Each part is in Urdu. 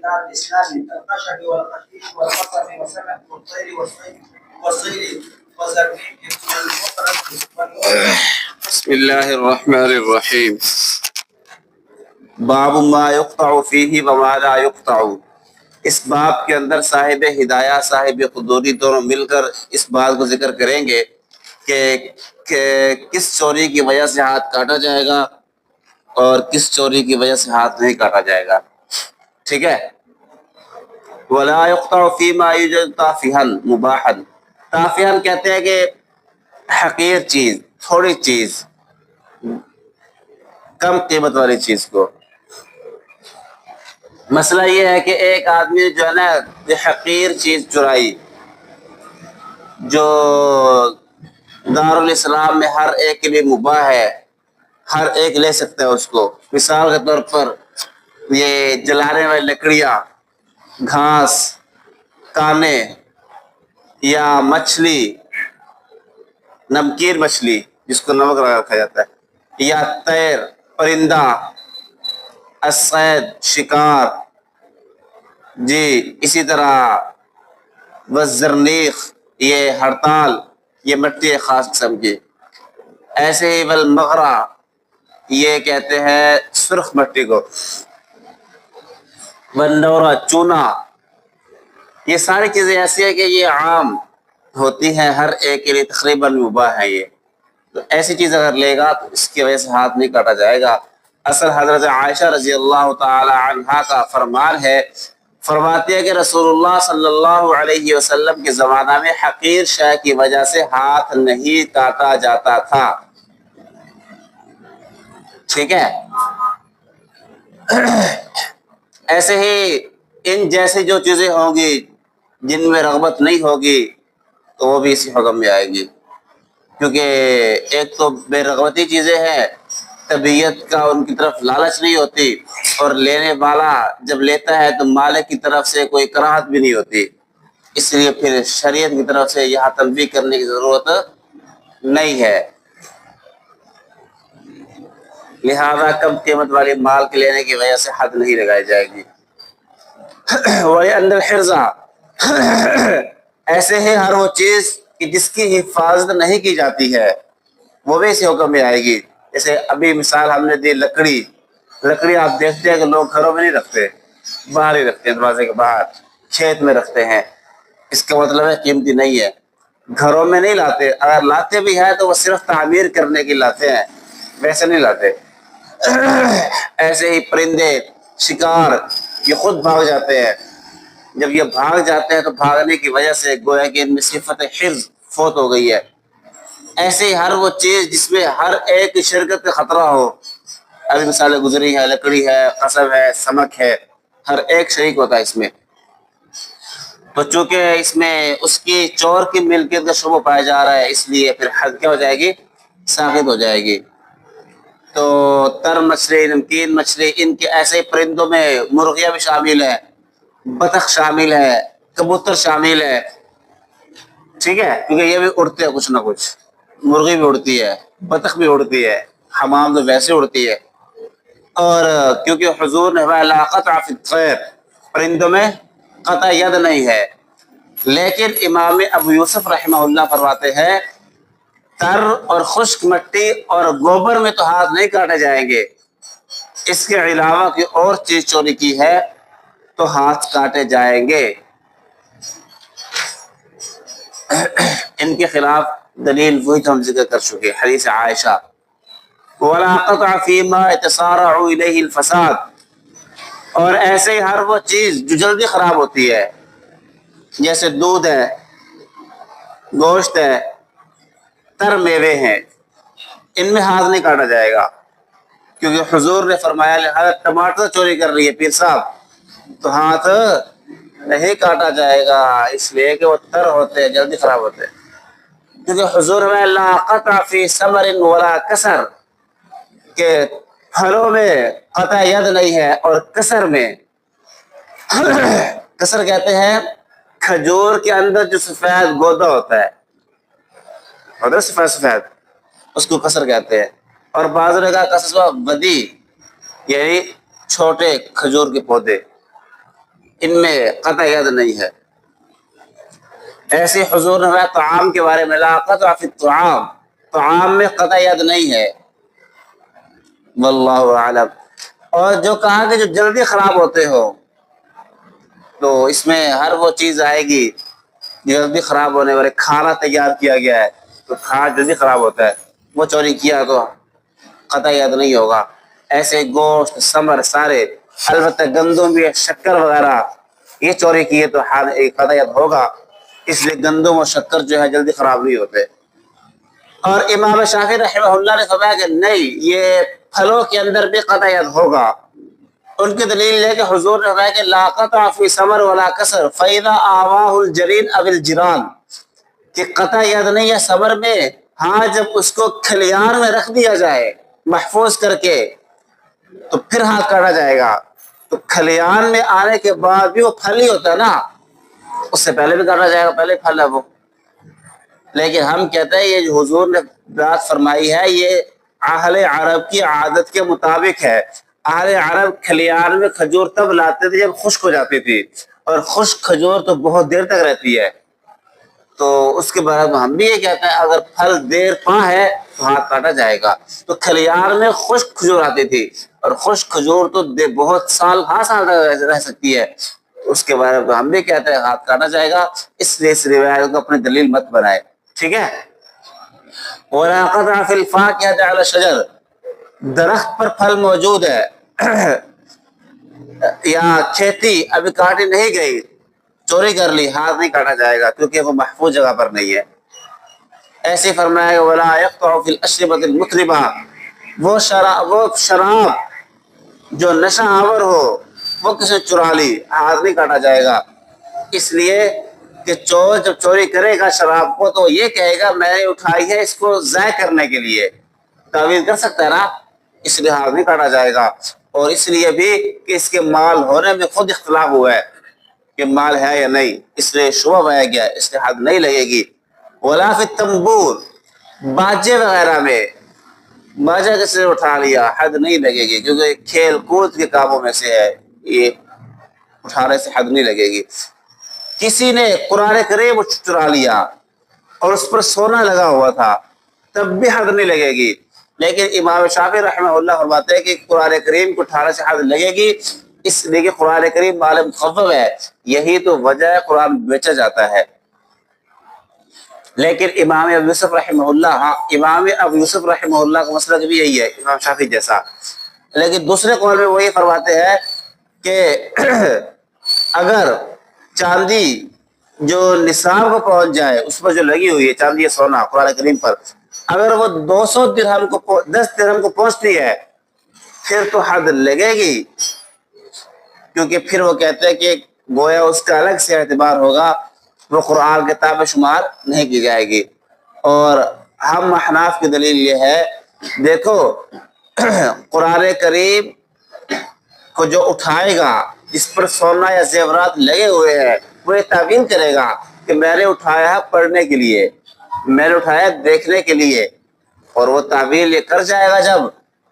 نار الإسلام كالقشر والقشيش والقطن وسمك والطير والصيد والزرنيق والمطرب. بسم الله الرحمن الرحیم. باب ما یقطع فیہ وما لا یقطع. اس باب کے اندر صاحب ہدایہ صاحب قدوری دونوں مل کر اس بات کو ذکر کریں گے کہ کس چوری کی وجہ سے ہاتھ کاٹا جائے گا اور کس چوری کی وجہ سے ہاتھ نہیں کاٹا جائے گا. ٹھیک ہے. ولا يقطع فيما يوجد تافها مباحا. تافها کہتے ہیں کہ حقیر چیز، تھوڑی چیز، کم قیمت والی چیز کو. مسئلہ یہ ہے کہ ایک آدمی جو ہے نا حقیر چیز چرائی، جو دارالاسلام میں ہر ایک کے لیے مباح ہے، ہر ایک لے سکتا ہے اس کو. مثال کے طور پر یہ جلانے والی لکڑیاں، گھاس، کانے یا مچھلی، نمکین مچھلی جس کو نمک لگا کھایا جاتا ہے، یا طیر، پرندہ، الصید، شکار، جی اسی طرح والزرنیخ، یہ ہڑتال، یہ مٹی ہے خاص قسم کی. ایسے ہی والمغرہ، یہ کہتے ہیں سرخ مٹی کو. والنورہ، چونا. یہ ساری چیزیں ایسی ہیں کہ یہ عام ہوتی ہیں، ہر ایک کے لیے تقریباً مباح ہے. یہ تو ایسی چیز اگر لے گا تو اس کی وجہ سے ہاتھ نہیں کاٹا جائے گا. اصل حضرت عائشہ رضی اللہ تعالی عنہا کا فرمان ہے، فرماتی ہے کہ رسول اللہ صلی اللہ علیہ وسلم کے زمانہ میں حقیر شے کی وجہ سے ہاتھ نہیں کاٹا جاتا تھا. ٹھیک ہے. ایسے ہی ان جیسے جو چیزیں ہوں گی جن میں رغبت نہیں ہوگی تو وہ بھی اسی حکم میں آئے گی، کیونکہ ایک تو بے رغبتی چیزیں ہیں، طبیعت کا ان کی طرف لالچ نہیں ہوتی، اور لینے والا جب لیتا ہے تو مالک کی طرف سے کوئی کراہت بھی نہیں ہوتی. اس لیے پھر شریعت کی طرف سے یہاں تنبیہ کرنے کی ضرورت نہیں ہے. لہذا کم قیمت والی مال کے لینے کی وجہ سے حد نہیں لگائی جائے گی. وَلِأَنَّ الْحِرْزَ، ایسے ہی ہر وہ چیز کہ جس کی حفاظت نہیں کی جاتی ہے وہ بھی اسی حکم میں آئے گی. جیسے ابھی مثال ہم نے دی لکڑی آپ دیکھتے ہیں کہ لوگ گھروں میں نہیں رکھتے، باہر ہی رکھتے ہیں، دروازے کے باہر، کھیت میں رکھتے ہیں. اس کا مطلب ہے قیمتی نہیں ہے، گھروں میں نہیں لاتے. اگر لاتے بھی ہیں تو وہ صرف تعمیر کرنے کی لاتے ہیں، ویسے نہیں لاتے. ایسے ہی پرندے، شکار، یہ خود بھاگ جاتے ہیں. جب یہ بھاگ جاتے ہیں تو بھاگنے کی وجہ سے گویا کہ ان میں صفت حفظ فوت ہو گئی ہے. ایسے ہی ہر وہ چیز جس میں ہر ایک شرکت کا خطرہ ہو، ابھی مثالیں گزری ہے، لکڑی ہے، قصب ہے، سمک ہے، ہر ایک شریک ہوتا ہے اس میں. تو چونکہ اس میں اس کی چور کی ملکیت کا شبہ پایا جا رہا ہے، اس لیے پھر حد کیا ہو جائے گی؟ ساقط ہو جائے گی. تو تر مچھلی، نمکین مچھلی، ان کے ایسے پرندوں میں مرغیاں بھی شامل ہیں، بطخ شامل ہے، کبوتر شامل ہے. ٹھیک ہے، کیونکہ یہ بھی اڑتے ہیں کچھ نہ کچھ. مرغی بھی اڑتی ہے، بطخ بھی اڑتی ہے، حمام تو ویسے اڑتی ہے. اور کیونکہ حضور نے لا قطع فی الطیر، پرندوں میں قطع ید نہیں ہے. لیکن امام ابو یوسف رحمہ اللہ فرماتے ہیں تر اور خشک مٹی اور گوبر میں تو ہاتھ نہیں کاٹے جائیں گے، اس کے علاوہ کوئی اور چیز چوری کی ہے تو ہاتھ کاٹے جائیں گے. ان کے خلاف دلیل وہی تو ہم ذکر کر چکے، حدیث عائشہ. وَلَا قَطْعَ فِي مَا يَتَسَارَعُ إِلَيْهِ الْفَسَادُ، اور ایسے ہی ہر وہ چیز جو جلدی خراب ہوتی ہے، جیسے دودھ ہے، گوشت ہے، تر میوے ہیں، ان میں ہاتھ نہیں کاٹا جائے گا. کیونکہ حضور نے فرمایا لہذا ٹماٹر چوری کر رہی ہے پیر صاحب تو ہاتھ نہیں کاٹا جائے گا، اس لیے کہ وہ تر ہوتے ہیں، جلدی خراب ہوتے ہیں. کیونکہ حضور میں لا قطع فی ثمر ولا کسر، کہ پھلوں میں قطع ید نہیں ہے، اور کسر میں کسر کہتے ہیں کھجور کے اندر جو سفید گودا ہوتا ہے، سفید اس کو کسر کہتے ہیں. اور بعض نے کہا قصص بدی، یعنی چھوٹے کھجور کے پودے. ان میں قطع ید نہیں ہے۔ ایسے حضور نے فرمایا طعام کے بارے میں لا قطع فی الطعام، طعام میں قطع ید نہیں ہے۔ واللہ اعلم۔ اور جو کہا کہ جو جلدی خراب ہوتے ہو، تو اس میں ہر وہ چیز آئے گی جلدی خراب ہونے والے، کھانا تیار کیا گیا ہے تو کھانا جلدی خراب ہوتا ہے، وہ چوری کیا تو قطع ید نہیں ہوگا۔ ایسے گوشت ثمر سارے، البتہ گندم بھی، شکر وغیرہ یہ چوری کیے تو قطع ید ہوگا، اس لیے گندم اور شکر جو ہے جلدی خراب نہیں ہوتے۔ اور امام شافعی رحمہ اللہ نے فرمایا کہ نہیں، یہ پھلوں کے اندر بھی قطع ید ہوگا۔ ان کی دلیل ہے کہ حضور نے فرمایا کہ لا قطع فی ثمر ولا کسر فاذا آواہ الجرین او الجران، کہ قطع ید نہیں ہے ثمر میں، ہاں جب اس کو کھلیان میں رکھ دیا جائے محفوظ کر کے تو پھر ہاتھ کاٹا جائے گا۔ تو کھلیان میں آنے کے بعد بھی وہ پھل ہی ہوتا ہے نا، اس سے پہلے بھی کاٹا جائے گا، پہلے پھل ہے وہ۔ لیکن ہم کہتے ہیں یہ جو حضور نے بات فرمائی ہے یہ اہل عرب کی عادت کے مطابق ہے۔ اہل عرب کھلیان میں کھجور تب لاتے تھے جب خشک ہو جاتی تھی، اور خشک کھجور تو بہت دیر تک رہتی ہے، تو اس کے بارے میں ہم بھی یہ کہتے ہیں اگر پھل دیر پا ہے تو ہاتھ کاٹا جائے گا۔ تو کھلیان میں خشک کھجور آتی تھی، اور خشک کھجور تو بہت سال سال رہ سکتی ہے، اس کے بارے میں ہم بھی کہتے ہیں ہاتھ کاٹا جائے گا۔ اس لیے اس روایت کو اپنی دلیل مت بنائے، ٹھیک ہے۔ وَلَا قَطْعَ فِي الْفَاكِهَةِ عَلَى الشَّجَرِ، درخت پر پھل موجود ہے یا کھیتی ابھی کاٹی نہیں گئی، چوری کر لی، ہاتھ نہیں کاٹا جائے گا کیونکہ وہ محفوظ جگہ پر نہیں ہے۔ ایسے فرمایا وَلَا يَقْطَعُ فِي الْأَشْرِبَةِ الْمُطْرِبَةِ، وہ شراب جو نشہ آور ہو وہ کسی نے چرا لی، ہاتھ نہیں کاٹا جائے گا، اس لیے کہ چور جب چوری کرے گا شراب کو تو یہ کہے گا میں نے اٹھائی ہے اس کو ضائع کرنے کے لیے، تعویذ کر سکتا ہے نا، اس لیے ہاتھ نہیں کاٹا جائے گا۔ اور اس لیے بھی کہ اس کے مال ہونے میں خود اختلاف ہوا ہے کہ مال ہے یا نہیں، اس لیے شبہ پایا گیا، اس لیے حد نہیں لگے گی۔ ولا فی التنبور، باجے وغیرہ میں، باجا کسی نے اٹھا لیا حد نہیں لگے گی، کیونکہ کھیل کود کے کاموں میں سے ہے، یہ اٹھانے سے حد نہیں لگے گی۔ کسی نے قرآن کریم چرا لیا اور اس پر سونا لگا ہوا تھا تب بھی حد نہیں لگے گی، لیکن امام شافعی رحمہ اللہ فرماتے ہیں کہ قرآن کریم کو اٹھانے سے حد لگے گی، اس لیے کہ قرآن کریم مال مخفف ہے، یہی تو وجہ ہے قرآن بیچا جاتا ہے۔ لیکن امام ابو یوسف رحمہ اللہ، ہاں امام ابو یوسف رحمہ اللہ کا مسئلہ بھی یہی ہے امام شافعی جیسا، لیکن دوسرے قول میں وہی فرماتے ہیں کہ اگر چاندی جو نصاب کو پہنچ جائے، اس پر جو لگی ہوئی ہے چاندی یا سونا قرآن کریم پر، اگر وہ 200 درہم کو 10 درہم کو پہنچتی ہے پھر تو حد لگے گی، کیونکہ پھر وہ کہتے ہیں کہ گویا اس کا الگ سے اعتبار ہوگا، وہ قرآن کتاب میں شمار نہیں کی جائے گی۔ اور ہم احناف کی دلیل یہ ہے، دیکھو قرآن کریم کو جو اٹھائے گا جس پر سونا یا زیورات لگے ہوئے ہیں وہ یہ تعویل کرے گا کہ میں نے اٹھایا پڑھنے کے لیے، میں نے اٹھایا دیکھنے کے لیے، اور وہ تعویل یہ کر جائے گا جب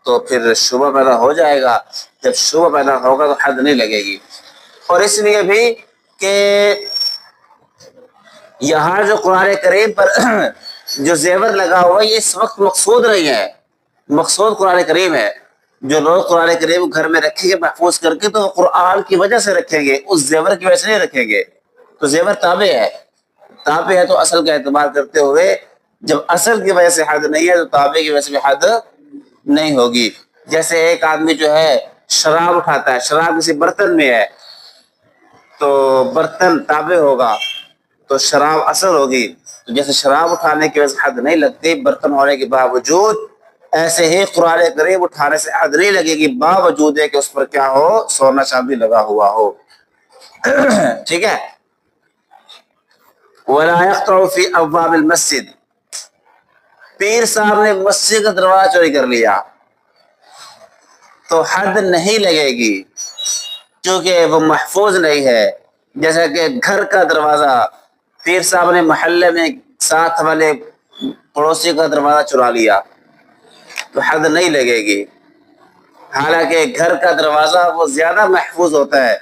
تو پھر شبہ پیدا ہو جائے گا، جب شبہ پیدا ہوگا تو حد نہیں لگے گی۔ اور اس لیے بھی کہ یہاں جو قرآن کریم پر جو زیور لگا ہوا ہے یہ اس وقت مقصود نہیں ہے، مقصود قرآن کریم ہے۔ جو لوگ قرآن کریم گھر میں رکھیں گے محفوظ کر کے تو قرآن کی وجہ سے رکھیں گے، اس زیور کی وجہ سے نہیں رکھیں گے، تو زیور تابع ہے، تابع ہے تو اصل کا اعتبار کرتے ہوئے جب اصل کی وجہ سے حد نہیں ہے تو تابع کی وجہ سے بھی حد نہیں ہوگی۔ جیسے ایک آدمی جو ہے شراب اٹھاتا ہے، شراب کسی برتن میں ہے تو برتن تابع ہوگا تو شراب اصل ہوگی، تو جیسے شراب اٹھانے کی وجہ سے حد نہیں لگتی برتن ہونے کے باوجود، ایسے ہی قرآن کریم اٹھانے سے حد نہیں لگے گی باوجود ہے کہ اس پر کیا ہو، سونا چاندی لگا ہوا ہو، ٹھیک ہے۔ وَلَا يَقْطَعُ فِي أَبْوَابِ الْمَسْجِدِ، پیر صاحب نے مسجد کا دروازہ چوری کر لیا تو حد نہیں لگے گی کیونکہ وہ محفوظ نہیں ہے۔ جیسا کہ گھر کا دروازہ پیر صاحب نے محلے میں ساتھ والے پڑوسی کا دروازہ چرا لیا تو حد نہیں لگے گی، حالانکہ گھر کا دروازہ وہ زیادہ محفوظ ہوتا ہے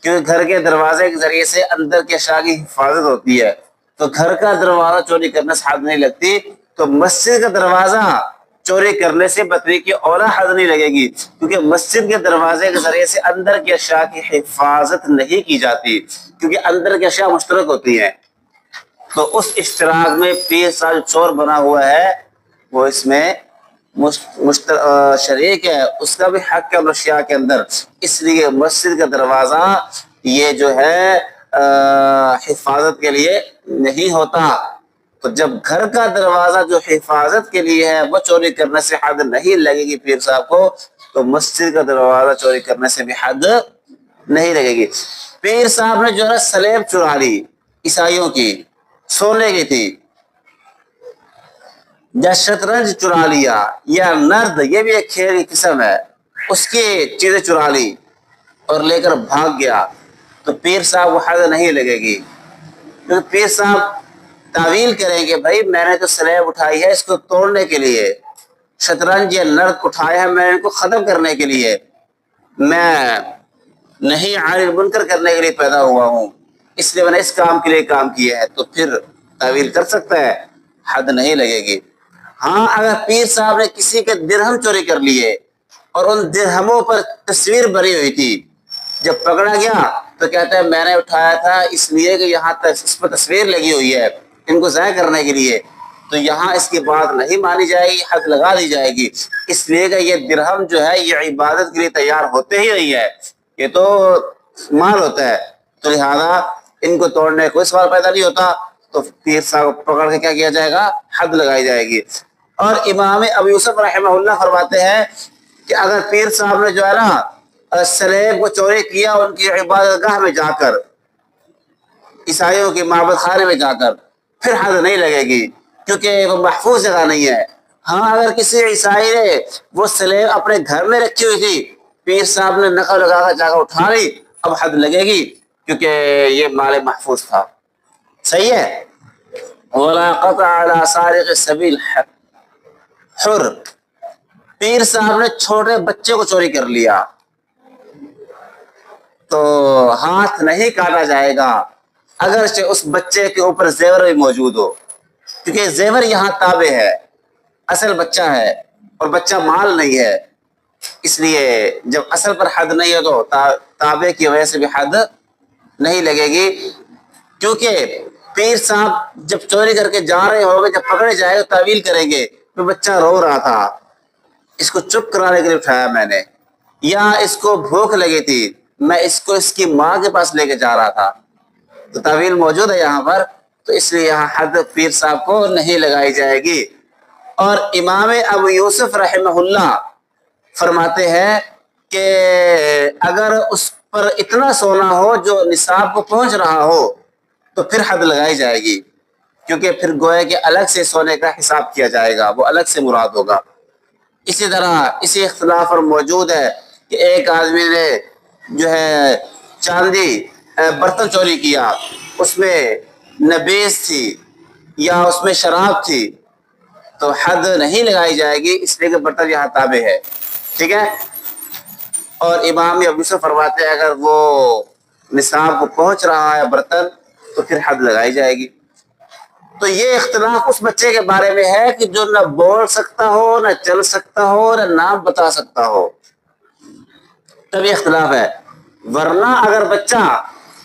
کیونکہ گھر کے دروازے کے ذریعے سے اندر کے اشیاء کی حفاظت ہوتی ہے، تو گھر کا دروازہ چوری کرنے سے حد نہیں لگتی، تو مسجد کا دروازہ چوری کرنے سے بطری کی اولا حد نہیں لگے گی، کیونکہ مسجد کے دروازے کے ذریعے سے اندر کی اشیاء کی حفاظت نہیں کی جاتی، کیونکہ اندر کی اشیاء مشترک ہوتی ہیں۔ تو اس اشتراک میں پیر صاحب چور بنا ہوا ہے وہ اس میں شریک ہے، اس کا بھی حق ہے الاشیاء کے اندر، اس لیے مسجد کا دروازہ یہ جو ہے حفاظت کے لیے نہیں ہوتا۔ تو جب گھر کا دروازہ جو حفاظت کے لیے ہے وہ چوری کرنے سے حد نہیں لگے گی پیر صاحب کو، تو مسجد کا دروازہ چوری کرنے سے بھی حد نہیں لگے گی۔ پیر صاحب نے جو ہے سلیب چرا لی عیسائیوں کی، سونے کی تھی، یا شطرنج چرا لیا، یا نرد، یہ بھی ایک کھیل کی قسم ہے، اس کی چیزیں چرا لی اور لے کر بھاگ گیا، تو پیر صاحب وہ حد نہیں لگے گی، کیونکہ پیر صاحب تعویل کریں گے بھائی میں نے تو سلیب اٹھائی ہے اس کو توڑنے کے لیے، شطرنج یا نرد اٹھایا ہے میں نے ان کو ختم کرنے کے لیے، میں نہیں عالم منکر کرنے کے لیے پیدا ہوا ہوں، اس لیے میں نے اس کام کے لیے کام کیا ہے، تو پھر تعویل کر سکتا ہے، حد نہیں لگے گی۔ ہاں اگر پیر صاحب نے کسی کے درہم چوری کر لیے اور ان درہموں پر تصویر بنی ہوئی تھی، جب پکڑا گیا تو کہتا ہے میں نے اٹھایا تھا اس لیے کہ یہاں اس پر تصویر لگی ہوئی ہے ان کو ضائع کرنے کے لیے، تو یہاں اس کی بات نہیں مانی جائے گی، حد لگا دی جائے گی، اس لیے کہ یہ درہم جو ہے یہ عبادت کے لیے تیار ہوتے ہی نہیں ہے، یہ تو مال ہوتا ہے، تو لہذا ان کو توڑنے کا کوئی سوال پیدا نہیں ہوتا، تو پیر صاحب پکڑ کے کیا کیا جائے گا، حد لگائی جائے گی۔ اور امام ابو یوسف رحمہ اللہ فرماتے ہیں کہ اگر پیر صاحب نے جو ہے نا سلیب کو چوری کیا ان کی عبادت گاہ میں جا کر، عیسائیوں کے معبد خانے میں جا کر، پھر حد نہیں لگے گی، کیونکہ وہ محفوظ جگہ نہیں ہے۔ ہاں اگر کسی عیسائی نے وہ سلیب اپنے گھر میں رکھی ہوئی تھی، پیر صاحب نے نقل لگا کر جا کر اٹھا لی، اب حد لگے گی، کیونکہ یہ مال محفوظ تھا۔ صحیح ہے۔ وَلَا قَطَعَ عَلَى سَارِقِ السَّبِيلِ حر، پیر صاحب نے چھوٹے بچے کو چوری کر لیا تو ہاتھ نہیں کاٹا جائے گا، اگرچہ اس بچے کے اوپر زیور بھی موجود ہو، کیونکہ زیور یہاں تابع ہے، اصل بچہ ہے اور بچہ مال نہیں ہے، اس لیے جب اصل پر حد نہیں ہو تو تابع کی وجہ سے بھی حد نہیں لگے گی، کیونکہ پیر صاحب جب چوری کر کے جا رہے ہوں گے، جب پکڑے جائے تو تعویل کریں گے کہ بچہ رو رہا تھا اس کو چپ کرانے کے لیے اٹھایا میں نے، یا اس کو بھوک لگی تھی میں اس کو اس کی ماں کے پاس لے کے جا رہا تھا، تو تعویل موجود ہے یہاں پر، تو اس لیے یہاں حد پیر صاحب کو نہیں لگائی جائے گی۔ اور امام ابو یوسف رحمہ اللہ فرماتے ہیں کہ اگر اس پر اتنا سونا ہو جو نصاب کو پہنچ رہا ہو تو پھر حد لگائی جائے گی، کیونکہ پھر گویا کہ الگ سے سونے کا حساب کیا جائے گا، وہ الگ سے مراد ہوگا۔ اسی طرح اسی اختلاف پر موجود ہے کہ ایک آدمی نے جو ہے چاندی برتن چوری کیا، اس میں نبیز تھی یا اس میں شراب تھی، تو حد نہیں لگائی جائے گی، اس لیے کہ برتن یہاں تابع ہے، ٹھیک ہے۔ اور امام ابو یوسف فرماتے ہیں اگر وہ نصاب کو پہنچ رہا ہے برتن تو پھر حد لگائی جائے گی۔ تو یہ اختلاف اس بچے کے بارے میں ہے کہ جو نہ بول سکتا ہو، نہ چل سکتا ہو، نہ نام بتا سکتا ہو، تب یہ اختلاف ہے، ورنہ اگر بچہ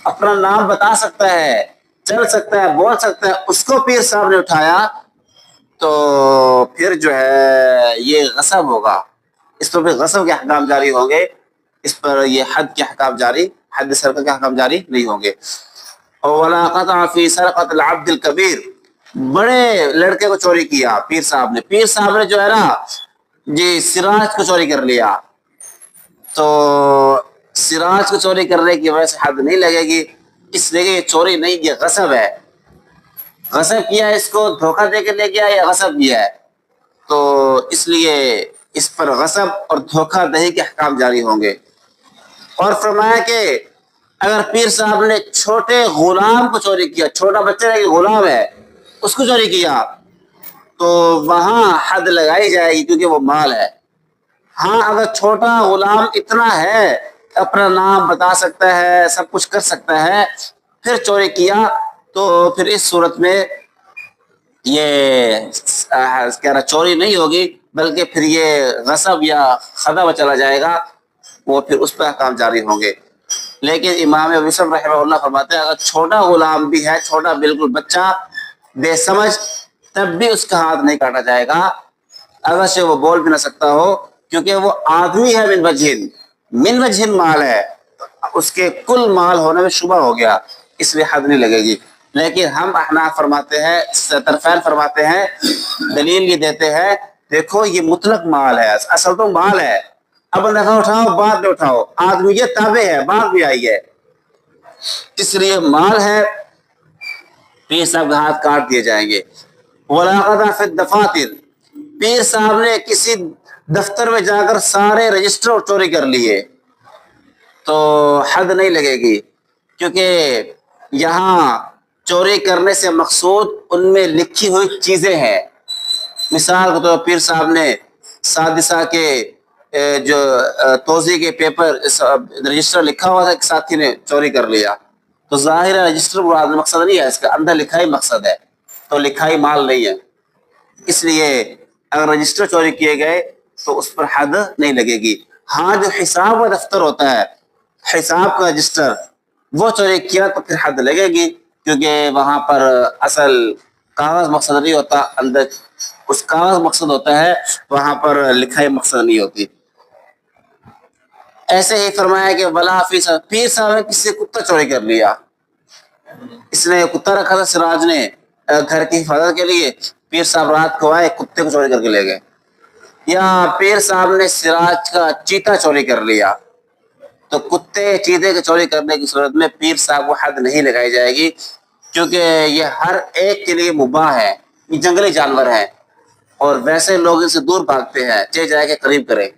اپنا نام بتا سکتا ہے، چل سکتا ہے، بول سکتا ہے، اس کو پیر صاحب نے اٹھایا تو پھر جو ہے یہ غصب ہوگا، اس پر پھر غصب کے احکام جاری ہوں گے، اس پر یہ حد کے احکام جاری، حد سرقہ کے احکام جاری نہیں ہوں گے۔ وَلَا قَطَعَ فِي سَرْقَةِ الْعَبْدِ الْكَبِيرِ، بڑے لڑکے کو چوری کیا پیر صاحب نے جو ہے نا جی سراج کو چوری کر لیا، تو سراج کو چوری کرنے کی وجہ سے حد نہیں لگے گی، اس لیے کہ یہ چوری نہیں، یہ غصب ہے، غصب کیا، اس کو دھوکہ دے کے لے گیا یا غصب کیا ہے، تو اس لیے اس پر غصب اور دھوکہ دہی کے احکام جاری ہوں گے۔ اور فرمایا کہ اگر پیر صاحب نے چھوٹے غلام کو چوری کیا، چھوٹا بچہ ہے کہ غلام ہے اس کو چوری کیا، تو وہاں حد لگائی جائے گی کیونکہ وہ مال ہے۔ ہاں اگر چھوٹا غلام اتنا ہے اپنا نام بتا سکتا ہے, سب کچھ کر سکتا ہے, پھر چوری کیا تو پھر اس صورت میں یہ کہہ رہا چوری نہیں ہوگی, بلکہ پھر یہ غصب یا خدا میں چلا جائے گا, وہ پھر اس پہ احکام جاری ہوں گے. لیکن امام ابو یوسف رحمہ اللہ فرماتے ہیں اگر چھوٹا غلام بھی ہے, چھوٹا بالکل بچہ بے سمجھ, تب بھی اس کا ہاتھ نہیں کاٹا جائے گا, اگرچہ وہ بول بھی نہ سکتا ہو, کیونکہ وہ آدمی ہے من وجہن مال ہے, اس کے کل مال ہونے میں شبہ ہو گیا, اس لیے حد نہیں لگے گی. لیکن ہم احناف فرماتے ہیں, طرفین فرماتے ہیں, دلیل یہ دیتے ہیں دیکھو یہ مطلق مال ہے, اصل تو مال ہے, اب نفع اٹھاؤ بعد میں اٹھاؤ, آدمیت تابع ہے, بعد بھی آئی ہے, اس لیے مال ہے, پیر صاحب کے ہاتھ کاٹ دیے جائیں گے. وَلَا فِي الدَّفَاتِرِ, پیر صاحب نے کسی دفتر میں جا کر سارے رجسٹر چوری کر لیے تو حد نہیں لگے گی, کیونکہ یہاں چوری کرنے سے مقصود ان میں لکھی ہوئی چیزیں ہیں. مثال کے طور پر پیر صاحب نے سادسہ کے جو توضیح کے پیپر رجسٹر لکھا ہوا تھا, ایک ساتھی نے چوری کر لیا, تو ظاہر ہے رجسٹر مقصد نہیں ہے, اس کا اندر لکھائی مقصد ہے, تو لکھائی مال نہیں ہے. اس لیے اگر رجسٹر چوری کیے گئے تو اس پر حد نہیں لگے گی. ہاں جو حساب و دفتر ہوتا ہے, حساب کا رجسٹر, وہ چوری کیا تو پھر حد لگے گی, کیونکہ وہاں پر اصل کاغذ مقصد نہیں ہوتا, اندر اس کاغذ مقصد ہوتا ہے, وہاں پر لکھائی مقصد نہیں ہوتی. ایسے ہی فرمایا کہ ولا فی, پیر صاحب نے کسی سے کتا چوری کر لیا, اس نے کتا رکھا تھا سراج نے گھر کی حفاظت کے لیے, پیر صاحب رات کو آئے کتے کو چوری کر کے لے گئے. یا پیر صاحب نے سراج کا چیتا چوری کر لیا, تو کتے چیتے کے چوری کرنے کی صورت میں پیر صاحب کو حد نہیں لگائی جائے گی, کیونکہ یہ ہر ایک کے لیے مباح ہے, یہ جنگلی جانور ہیں اور ویسے لوگ ان سے دور بھاگتے ہیں, چاہے جائے کے قریب کرے,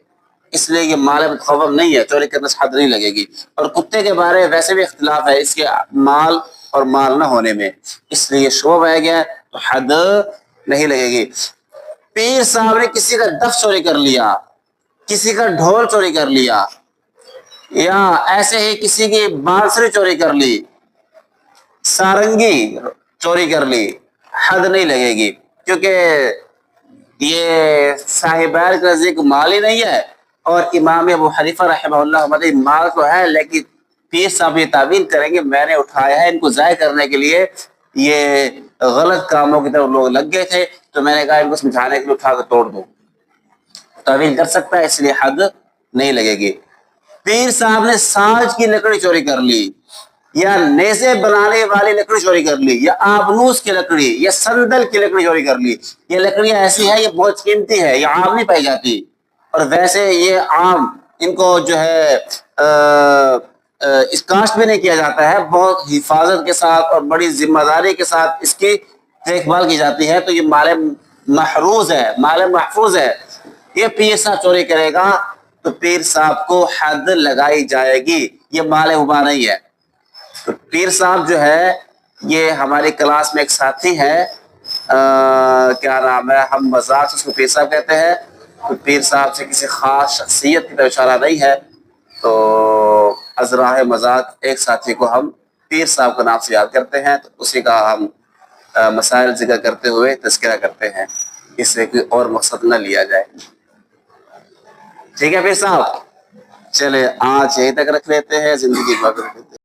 اس لیے یہ مال متخوف نہیں ہے, چوری کرنے سے حد نہیں لگے گی. اور کتے کے بارے میں ویسے بھی اختلاف ہے اس کے مال اور مال نہ ہونے میں, اس لیے شبہ آ گیا تو حد نہیں لگے گی. پیر صاحب نے کسی کا دف چوری کر لیا, کسی کا ڈھول چوری کر لیا, یا ایسے ہی کسی کی بانسری چوری کر لی, سارنگی چوری کر لی, حد نہیں لگے گی, کیونکہ یہ صاحبار کا نزدیک مال ہی نہیں ہے. اور امام ابو حنیفہ رحمہ اللہ مال تو ہے, لیکن پیر صاحب یہ تعبیر کریں گے میں نے اٹھایا ہے ان کو ضائع کرنے کے لیے, یہ غلط کاموں کی طرف لوگ لگ گئے تھے, تو میں نے کہا ان کو سمجھانے کے لیے اٹھا کر توڑ دو, تعویل کر سکتا ہے, اس لیے حد نہیں لگے گی. پیر صاحب نے ساج کی لکڑی چوری کر لی, یا نیزے بنانے والی لکڑی چوری کر لی, یا آبنوس کی لکڑی, یا سندل کی لکڑی چوری کر لی. یہ لکڑیاں ایسی ہیں, یہ بہت قیمتی ہے, یہ عام نہیں پائی جاتی, اور ویسے یہ عام ان کو جو ہے اس کاشت بھی نہیں کیا جاتا ہے, بہت حفاظت کے ساتھ اور بڑی ذمہ داری کے ساتھ اس کی دیکھ بھال کی جاتی ہے, تو یہ مال محروز ہے, مال محفوظ ہے. یہ پیر صاحب چوری کرے گا تو پیر صاحب کو حد لگائی جائے گی, یہ مال مباح نہیں ہے. تو پیر صاحب جو ہے یہ ہماری کلاس میں ایک ساتھی ہے, کیا نام ہے, ہم مذاق سے اس کو پیر صاحب کہتے ہیں. تو پیر صاحب سے کسی خاص شخصیت کی طرف اشارہ نہیں ہے, تو از راہ مذاق ایک ساتھی کو ہم پیر صاحب کا نام سے یاد کرتے ہیں, تو اسی کا ہم مسائل ذکر کرتے ہوئے تذکرہ کرتے ہیں, اس سے کوئی اور مقصد نہ لیا جائے. ٹھیک ہے پیر صاحب, چلے آج یہیں تک رکھ لیتے ہیں, زندگی باقی رکھ لیتے ہیں.